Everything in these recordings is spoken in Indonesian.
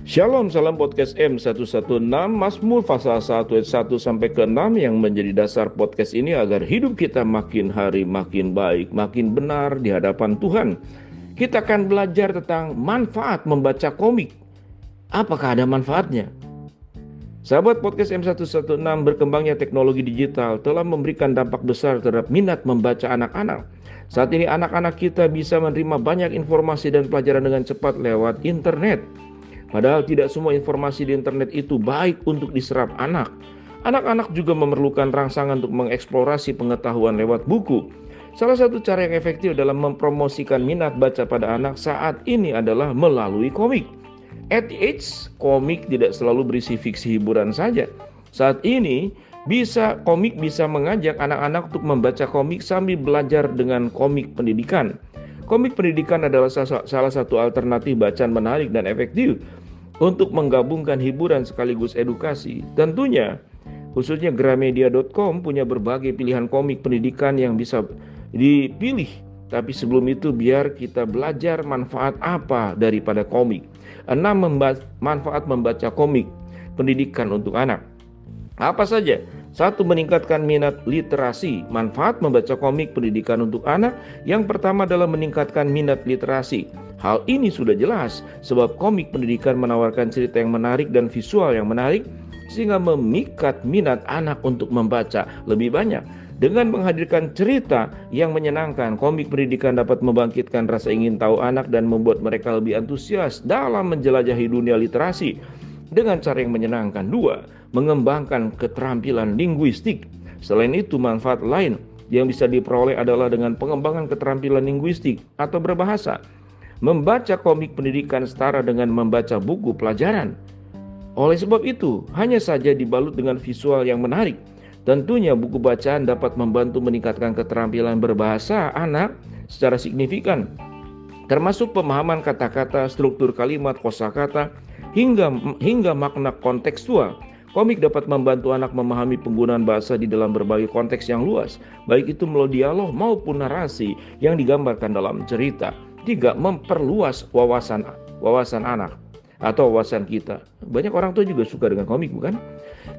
Shalom, salam podcast M116, Mazmur pasal 1 ayat 1 sampai ke 6 yang menjadi dasar podcast ini agar hidup kita makin hari makin baik, makin benar di hadapan Tuhan. Kita akan belajar tentang manfaat membaca komik. Apakah ada manfaatnya? Sahabat podcast M116, berkembangnya teknologi digital telah memberikan dampak besar terhadap minat membaca anak-anak. Saat ini anak-anak kita bisa menerima banyak informasi dan pelajaran dengan cepat lewat internet. Padahal tidak semua informasi di internet itu baik untuk diserap anak. Anak-anak juga memerlukan rangsangan untuk mengeksplorasi pengetahuan lewat buku. Salah satu cara yang efektif dalam mempromosikan minat baca pada anak saat ini adalah melalui komik. At the age, komik tidak selalu berisi fiksi hiburan saja. Saat ini, komik bisa mengajak anak-anak untuk membaca komik sambil belajar dengan komik pendidikan. Komik pendidikan adalah salah satu alternatif bacaan menarik dan efektif untuk menggabungkan hiburan sekaligus edukasi. Tentunya, khususnya Gramedia.com punya berbagai pilihan komik pendidikan yang bisa dipilih. Tapi sebelum itu, biar kita belajar manfaat apa daripada komik. 6. Manfaat membaca komik pendidikan untuk anak. Apa saja? 1. Meningkatkan minat literasi. Manfaat membaca komik pendidikan untuk anak. Yang pertama adalah meningkatkan minat literasi. Hal ini sudah jelas sebab komik pendidikan menawarkan cerita yang menarik dan visual yang menarik sehingga memikat minat anak untuk membaca lebih banyak. Dengan menghadirkan cerita yang menyenangkan, komik pendidikan dapat membangkitkan rasa ingin tahu anak dan membuat mereka lebih antusias dalam menjelajahi dunia literasi dengan cara yang menyenangkan. 2. Mengembangkan keterampilan linguistik. Selain itu, manfaat lain yang bisa diperoleh adalah dengan pengembangan keterampilan linguistik atau berbahasa. Membaca komik pendidikan setara dengan membaca buku pelajaran. Oleh sebab itu, hanya saja dibalut dengan visual yang menarik. Tentunya buku bacaan dapat membantu meningkatkan keterampilan berbahasa anak secara signifikan, termasuk pemahaman kata-kata, struktur kalimat, kosakata, hingga makna kontekstual. Komik dapat membantu anak memahami penggunaan bahasa di dalam berbagai konteks yang luas, baik itu melalui dialog maupun narasi yang digambarkan dalam cerita. 3. Memperluas wawasan anak atau wawasan kita. Banyak orang tua juga suka dengan komik, bukan?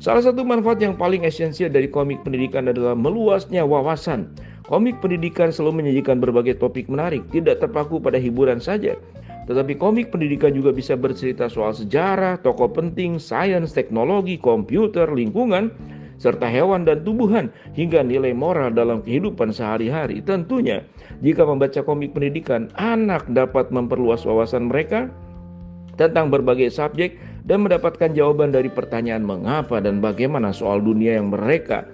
Salah satu manfaat yang paling esensial dari komik pendidikan adalah meluasnya wawasan. Komik pendidikan selalu menyajikan berbagai topik menarik, tidak terpaku pada hiburan saja. Tetapi komik pendidikan juga bisa bercerita soal sejarah, tokoh penting, sains, teknologi, komputer, lingkungan, serta hewan dan tumbuhan, hingga nilai moral dalam kehidupan sehari-hari. Tentunya, jika membaca komik pendidikan, anak dapat memperluas wawasan mereka tentang berbagai subjek dan mendapatkan jawaban dari pertanyaan mengapa dan bagaimana soal dunia yang mereka.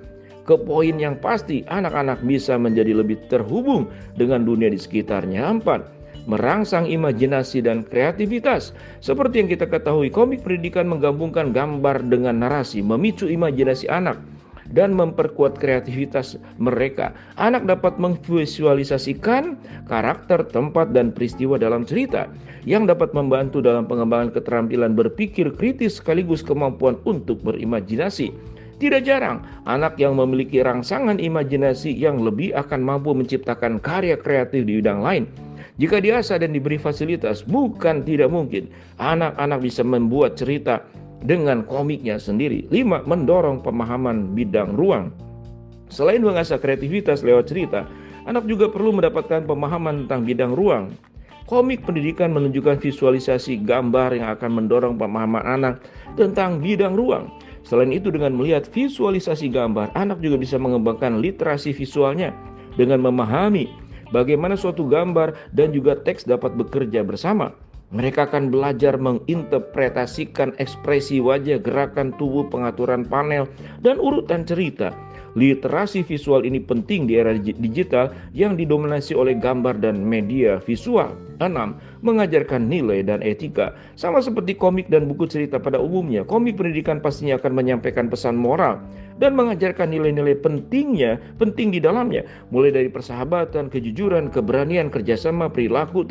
Ke poin yang pasti, anak-anak bisa menjadi lebih terhubung dengan dunia di sekitarnya. 4. Merangsang imajinasi dan kreativitas. Seperti yang kita ketahui, komik pendidikan menggabungkan gambar dengan narasi, memicu imajinasi anak dan memperkuat kreativitas mereka. Anak dapat memvisualisasikan karakter, tempat, dan peristiwa dalam cerita yang dapat membantu dalam pengembangan keterampilan berpikir kritis sekaligus kemampuan untuk berimajinasi. Tidak jarang, anak yang memiliki rangsangan imajinasi yang lebih akan mampu menciptakan karya kreatif di bidang lain. Jika diasah dan diberi fasilitas, bukan tidak mungkin anak-anak bisa membuat cerita dengan komiknya sendiri. 5. Mendorong pemahaman bidang ruang. Selain mengasah kreativitas lewat cerita, anak juga perlu mendapatkan pemahaman tentang bidang ruang. Komik pendidikan menunjukkan visualisasi gambar yang akan mendorong pemahaman anak tentang bidang ruang. Selain itu, dengan melihat visualisasi gambar, anak juga bisa mengembangkan literasi visualnya dengan memahami bagaimana suatu gambar dan juga teks dapat bekerja bersama. Mereka akan belajar menginterpretasikan ekspresi wajah, gerakan tubuh, pengaturan panel, dan urutan cerita. Literasi visual ini penting di era digital yang didominasi oleh gambar dan media visual. 6. Mengajarkan nilai dan etika. Sama seperti komik dan buku cerita pada umumnya, komik pendidikan pastinya akan menyampaikan pesan moral dan mengajarkan nilai-nilai penting di dalamnya, mulai dari persahabatan, kejujuran, keberanian, kerjasama, perilaku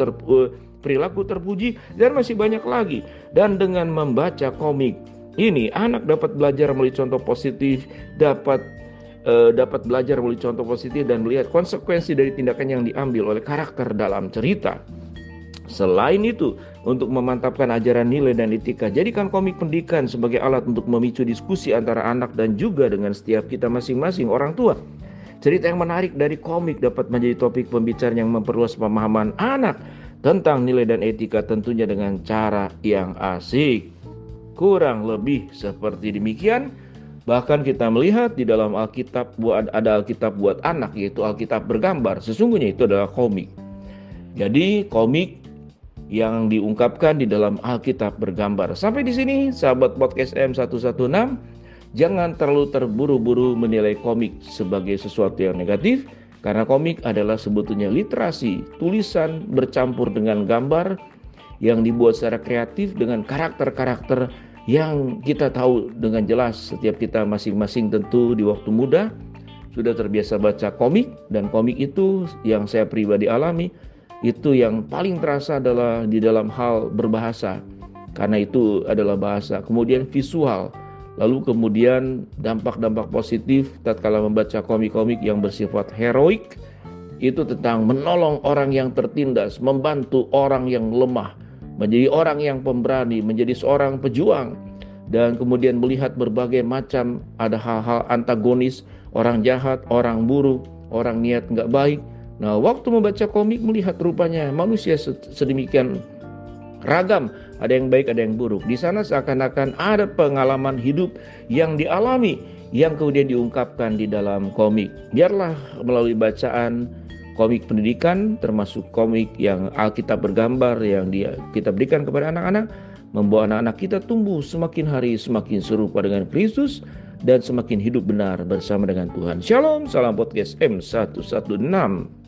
terpuji, dan masih banyak lagi. Dan dengan membaca komik ini, anak dapat belajar melalui contoh positif, dapat belajar melalui contoh positif dan melihat konsekuensi dari tindakan yang diambil oleh karakter dalam cerita. Selain itu, untuk memantapkan ajaran nilai dan etika, jadikan komik pendidikan sebagai alat untuk memicu diskusi antara anak dan juga dengan setiap kita masing-masing orang tua. Cerita yang menarik dari komik dapat menjadi topik pembicaraan yang memperluas pemahaman anak tentang nilai dan etika, tentunya dengan cara yang asik. Kurang lebih seperti demikian. Bahkan kita melihat di dalam Alkitab ada Alkitab buat anak, yaitu Alkitab bergambar. Sesungguhnya itu adalah komik. Jadi komik yang diungkapkan di dalam Alkitab bergambar. Sampai di sini sahabat podcast M116, jangan terlalu terburu-buru menilai komik sebagai sesuatu yang negatif, karena komik adalah sebetulnya literasi, tulisan bercampur dengan gambar yang dibuat secara kreatif dengan karakter-karakter yang kita tahu dengan jelas. Setiap kita masing-masing tentu di waktu muda sudah terbiasa baca komik, dan komik itu yang saya pribadi alami, itu yang paling terasa adalah di dalam hal berbahasa, karena itu adalah bahasa, kemudian visual, lalu kemudian dampak-dampak positif tatkala membaca komik-komik yang bersifat heroik, itu tentang menolong orang yang tertindas, membantu orang yang lemah, menjadi orang yang pemberani, menjadi seorang pejuang, dan kemudian melihat berbagai macam ada hal-hal antagonis, orang jahat, orang buruk, orang niat nggak baik. Nah, waktu membaca komik melihat rupanya manusia sedemikian ragam, ada yang baik, ada yang buruk. Di sana seakan-akan ada pengalaman hidup yang dialami, yang kemudian diungkapkan di dalam komik. Biarlah melalui bacaan komik pendidikan, termasuk komik yang Alkitab bergambar yang kita berikan kepada anak-anak, membawa anak-anak kita tumbuh semakin hari semakin serupa dengan Kristus dan semakin hidup benar bersama dengan Tuhan. Shalom, salam podcast M116.